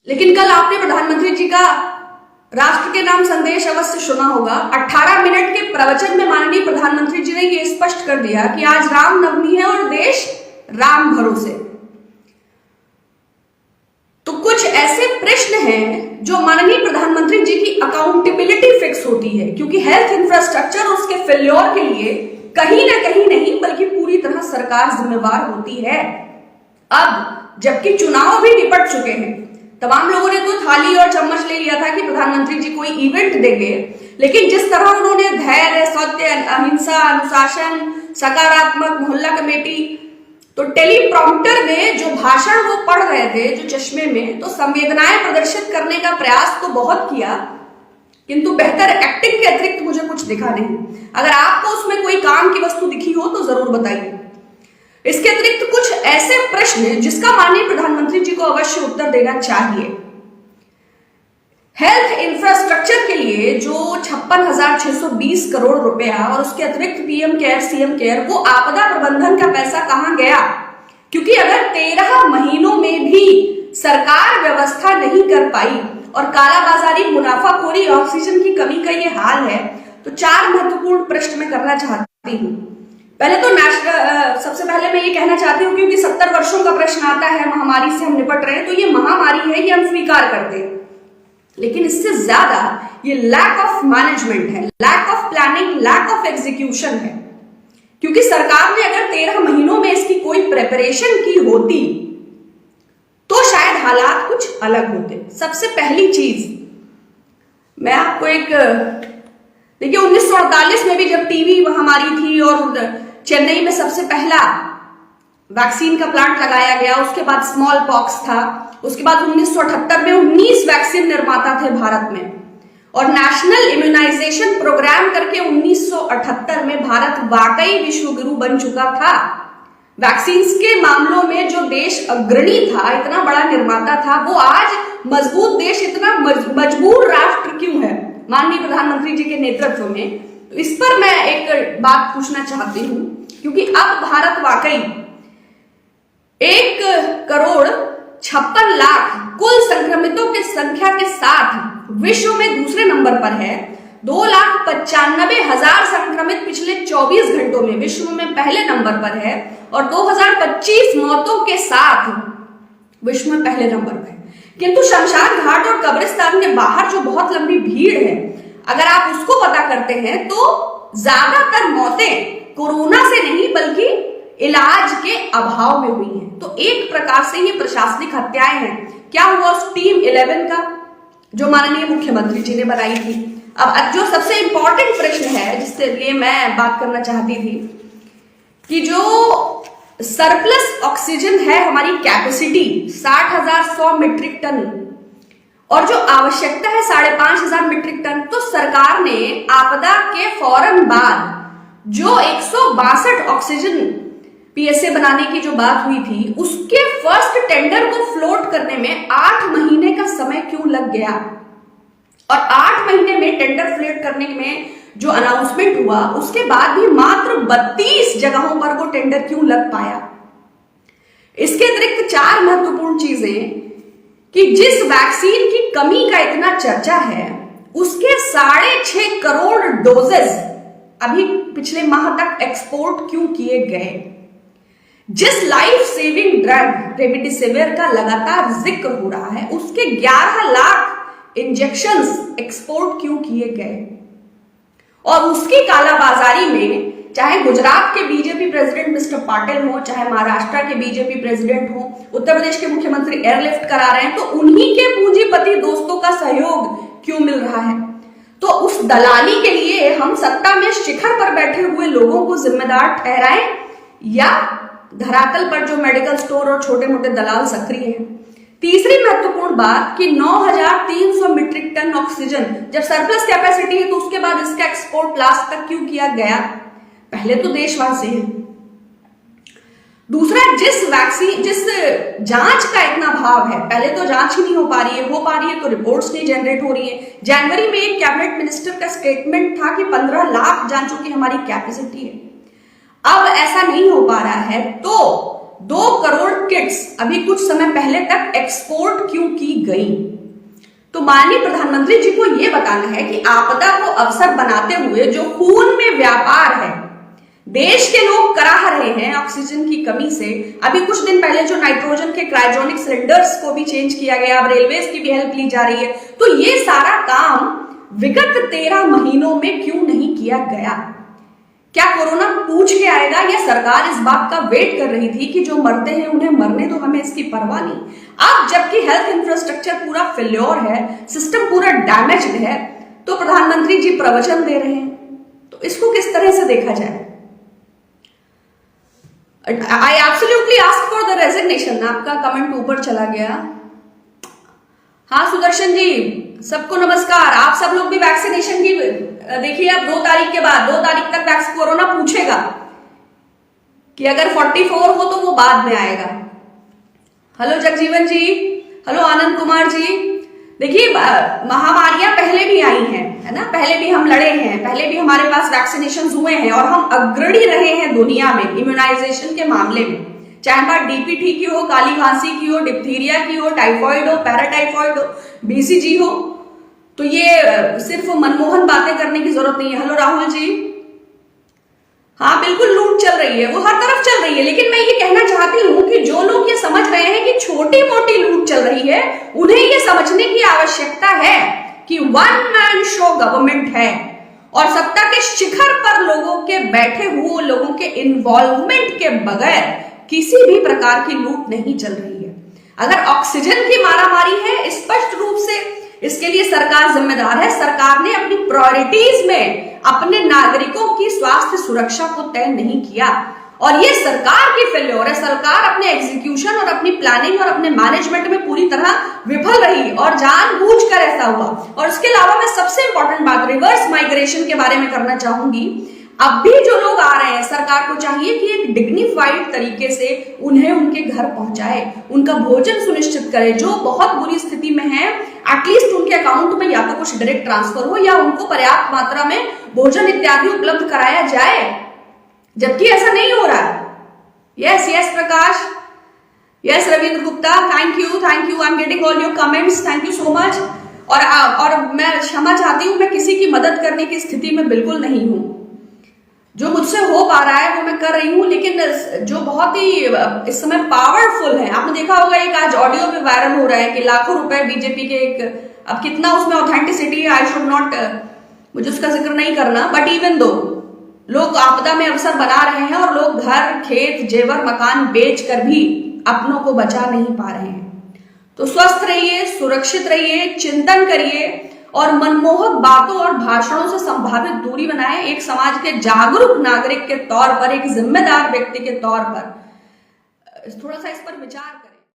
लेकिन कल आपने प्रधानमंत्री जी का राष्ट्र के नाम संदेश अवश्य सुना होगा। 18 मिनट के प्रवचन में माननीय प्रधानमंत्री जी ने यह स्पष्ट कर दिया कि आज रामनवमी है और देश राम भरोसे। तो कुछ ऐसे प्रश्न हैं जो माननीय प्रधानमंत्री जी की अकाउंटेबिलिटी फिक्स होती है, क्योंकि हेल्थ इंफ्रास्ट्रक्चर और उसके फेल्योर के लिए कहीं ना कहीं नहीं बल्कि पूरी तरह सरकार जिम्मेवार होती है। अब जबकि चुनाव भी निपट चुके हैं, तमाम लोगों ने तो थाली और चम्मच ले लिया था कि प्रधानमंत्री जी कोई इवेंट देंगे, लेकिन जिस तरह उन्होंने धैर्य, सत्य, अहिंसा, अनुशासन, सकारात्मक, मोहल्ला कमेटी, तो टेलीप्रॉम्प्टर में जो भाषण वो पढ़ रहे थे जो चश्मे में, तो संवेदनाएं प्रदर्शित करने का प्रयास तो बहुत किया, किंतु बेहतर एक्टिंग के अतिरिक्त मुझे कुछ दिखा नहीं। अगर आपको उसमें कोई काम की वस्तु दिखी हो तो जरूर बताइए। इसके अतिरिक्त कुछ ऐसे प्रश्न जिसका माननीय प्रधानमंत्री जी को अवश्य उत्तर देना चाहिए। हेल्थ इंफ्रास्ट्रक्चर के लिए जो 56,620 करोड़ रुपया और उसके अतिरिक्त पीएम केयर, सीएम केयर, वो आपदा प्रबंधन का पैसा कहां गया? क्योंकि अगर 13 महीनों में भी सरकार व्यवस्था नहीं कर पाई और कालाबाजारी, मुनाफाखोरी, ऑक्सीजन की कमी का ये हाल है, तो 4 महत्वपूर्ण प्रश्न मैं करना चाहती हूँ। पहले तो सबसे पहले मैं ये कहना चाहती हूँ, क्योंकि 70 वर्षों का प्रश्न आता है, महामारी से हम निपट रहे हैं, तो ये महामारी है, ये हम स्वीकार करते हैं, लेकिन इससे ज्यादा ये लैक ऑफ मैनेजमेंट है, lack of planning, lack of execution है। क्योंकि सरकार ने अगर 13 महीनों में इसकी कोई प्रिपरेशन की होती तो शायद हालात कुछ अलग होते। सबसे पहली चीज मैं आपको देखिए, 1948 में भी जब टीवी महामारी थी और चेन्नई में सबसे पहला वैक्सीन का प्लांट लगाया गया, उसके बाद स्मॉल पॉक्स था, उसके बाद 1978 में 19 वैक्सीन निर्माता थे भारत में, और नेशनल इम्यूनाइजेशन प्रोग्राम करके 1978 में भारत वाकई विश्व गुरु बन चुका था। वैक्सीन के मामलों में जो देश अग्रणी था, इतना बड़ा निर्माता था, वो आज मजबूत देश, इतना मजबूर राष्ट्र क्यों है माननीय प्रधानमंत्री जी के नेतृत्व में? तो इस पर मैं एक बात पूछना चाहती हूं, क्योंकि अब भारत वाकई 1,56,00,000 कुल संक्रमितों की संख्या के साथ विश्व में दूसरे नंबर पर है। 2,95,000 संक्रमित पिछले 24 घंटों में विश्व में पहले नंबर पर है, और 2025 मौतों के साथ विश्व में पहले नंबर पर है। किंतु शमशान घाट और कब्रिस्तान के बाहर जो बहुत लंबी भीड़ है, अगर आप उसको पता करते हैं तो ज्यादातर मौतें कोरोना से नहीं बल्कि इलाज के अभाव में हुई हैं। तो एक प्रकार से ये प्रशासनिक हत्याएं हैं। क्या हुआ उस टीम 11 का जो माननीय मुख्यमंत्री जी ने बनाई थी? अब जो सबसे इंपॉर्टेंट प्रश्न है जिसके लिए मैं बात करना चाहती थी कि जो सरप्लस ऑक्सीजन है, हमारी कैपेसिटी 60,100 मीट्रिक टन और जो आवश्यकता है 5,500 मीट्रिक टन, तो सरकार ने आपदा के फौरन बाद जो 162 ऑक्सीजन पीएसए बनाने की जो बात हुई थी, उसके फर्स्ट टेंडर को फ्लोट करने में 8 महीने का समय क्यों लग गया? और 8 महीने में टेंडर फ्लोट करने में जो अनाउंसमेंट हुआ, उसके बाद भी मात्र 32 जगहों पर वो टेंडर क्यों लग पाया? इसके अतिरिक्त 4 महत्वपूर्ण चीजें कि जिस वैक्सीन की कमी का इतना चर्चा है, उसके 6.5 करोड़ डोजेस अभी पिछले माह तक एक्सपोर्ट क्यों किए गए? जिस लाइफ सेविंग ड्रग रेमडेसिविर का लगातार जिक्र हो रहा है, उसके 11 लाख इंजेक्शंस एक्सपोर्ट क्यों किए गए? और उसकी कालाबाजारी में चाहे गुजरात के बीजेपी प्रेसिडेंट मिस्टर पाटिल हो, चाहे महाराष्ट्र के बीजेपी प्रेसिडेंट हो, उत्तर प्रदेश के मुख्यमंत्री एयरलिफ्ट करा रहे हैं, तो उन्हीं के पूंजीपति दोस्तों का सहयोग क्यों मिल रहा है? तो उस दलाली के लिए हम सत्ता में शिखर पर बैठे हुए लोगों को जिम्मेदार ठहराएं, या धरातल पर जो मेडिकल स्टोर और छोटे मोटे दलाल सक्रिय हैं? तीसरी महत्वपूर्ण बात कि 9,300 मीट्रिक टन ऑक्सीजन जब सरप्लस कैपेसिटी है, तो उसके बाद इसका एक्सपोर्ट लास्ट तक क्यों किया गया? पहले तो देशवासी हैं। दूसरा, जिस जांच का इतना भाव है, पहले तो जांच ही नहीं हो पा रही है तो रिपोर्ट्स नहीं जनरेट हो रही है। जनवरी में एक कैबिनेट मिनिस्टर का स्टेटमेंट था कि 15 लाख जांचों की हमारी कैपेसिटी है। अब ऐसा नहीं हो पा रहा है, तो 2 करोड़ किट्स अभी कुछ समय पहले तक एक्सपोर्ट क्यों की गई? तो माननीय प्रधानमंत्री जी को यह बताना है कि आपदा को अवसर बनाते हुए जो खून में व्यापार है, देश के लोग कराह रहे हैं ऑक्सीजन की कमी से। अभी कुछ दिन पहले जो नाइट्रोजन के क्रायोजेनिक सिलेंडर्स को भी चेंज किया गया, अब रेलवेज की भी हेल्प ली जा रही है। तो ये सारा काम विगत 13 महीनों में क्यों नहीं किया गया? क्या कोरोना पूछ के आएगा या सरकार इस बात का वेट कर रही थी कि जो मरते हैं उन्हें मरने दो, हमें इसकी परवाह नहीं? अब जबकि हेल्थ इंफ्रास्ट्रक्चर पूरा फेल्योर है, सिस्टम पूरा डैमेज्ड है, तो प्रधानमंत्री जी प्रवचन दे रहे हैं। तो इसको किस तरह से देखा जाए? I absolutely ask for the resignation. आपका कमेंट ऊपर चला गया। हाँ सुदर्शन जी, सबको नमस्कार। आप सब लोग भी वैक्सीनेशन की देखिए, अब 2 तारीख के बाद 2 तारीख तक कोरोना पूछेगा कि अगर 44 हो तो वो बाद में आएगा। हेलो जगजीवन जी, हेलो आनंद कुमार जी। देखिए महामारियां पहले भी आई हैं, है ना, पहले भी हम लड़े हैं, पहले भी हमारे पास वैक्सीनेशन हुए हैं और हम अग्रणी रहे हैं दुनिया में इम्यूनाइजेशन के मामले में। चाहे बात डीपीटी की हो, काली खांसी की हो, डिप्थीरिया की हो, टाइफॉइड हो, पैराटाइफॉइड हो, बीसीजी हो। तो ये सिर्फ मनमोहन बातें करने की जरूरत नहीं है। हेलो राहुल जी। हाँ बिल्कुल लूट चल रही है, वो हर तरफ चल रही है, लेकिन मैं ये कहना चाहती हूं कि जो लोग ये समझ रहे हैं कि छोटी मोटी लूट चल रही है, उन्हें ये समझने की आवश्यकता है कि वन मैन शो गवर्नमेंट है और सत्ता के शिखर पर लोगों के बैठे हुए लोगों के इन्वॉल्वमेंट के बगैर किसी भी प्रकार की लूट नहीं चल रही है। अगर ऑक्सीजन की मारामारी है, स्पष्ट रूप से इसके लिए सरकार जिम्मेदार है। सरकार ने अपनी प्रायोरिटीज में अपने नागरिकों की स्वास्थ्य सुरक्षा को तय नहीं किया और ये सरकार की फेल्योर है। सरकार अपने एग्जीक्यूशन और अपनी प्लानिंग और अपने मैनेजमेंट में पूरी तरह विफल रही और जानबूझकर ऐसा हुआ। और उसके अलावा मैं सबसे इंपॉर्टेंट बात रिवर्स माइग्रेशन के बारे में करना चाहूंगी। अब भी जो लोग आ रहे हैं, सरकार को चाहिए कि एक डिग्निफाइड तरीके से उन्हें उनके घर पहुंचाए, उनका भोजन सुनिश्चित करे। जो बहुत बुरी स्थिति में है, एटलीस्ट उनके अकाउंट में या तो कुछ डायरेक्ट ट्रांसफर हो या उनको पर्याप्त मात्रा में भोजन इत्यादि उपलब्ध कराया जाए, जबकि ऐसा नहीं हो रहा है। Yes yes Prakash, yes Ravindra Gupta, thank you I am getting all your comments, thank you so much. और मैं क्षमा चाहती हूं, मैं किसी की मदद करने की स्थिति में बिल्कुल नहीं हूं। जो मुझसे हो पा रहा है वो मैं कर रही हूं, लेकिन जो बहुत ही इस समय पावरफुल है, आपने देखा होगा एक आज ऑडियो में वायरल हो रहा है कि लाखों रुपए बीजेपी के एक, अब कितना उसमें ऑथेंटिसिटी है, आई शुड नॉट, मुझे उसका जिक्र नहीं करना, बट इवन दो लोग आपदा में अवसर बना रहे हैं और लोग घर, खेत, जेवर, मकान बेच कर भी अपनों को बचा नहीं पा रहे हैं। तो स्वस्थ रहिए, सुरक्षित रहिए, चिंतन करिए और मनमोहक बातों और भाषणों से संभावित दूरी बनाएं। एक समाज के जागरूक नागरिक के तौर पर, एक जिम्मेदार व्यक्ति के तौर पर थोड़ा सा इस पर विचार करें।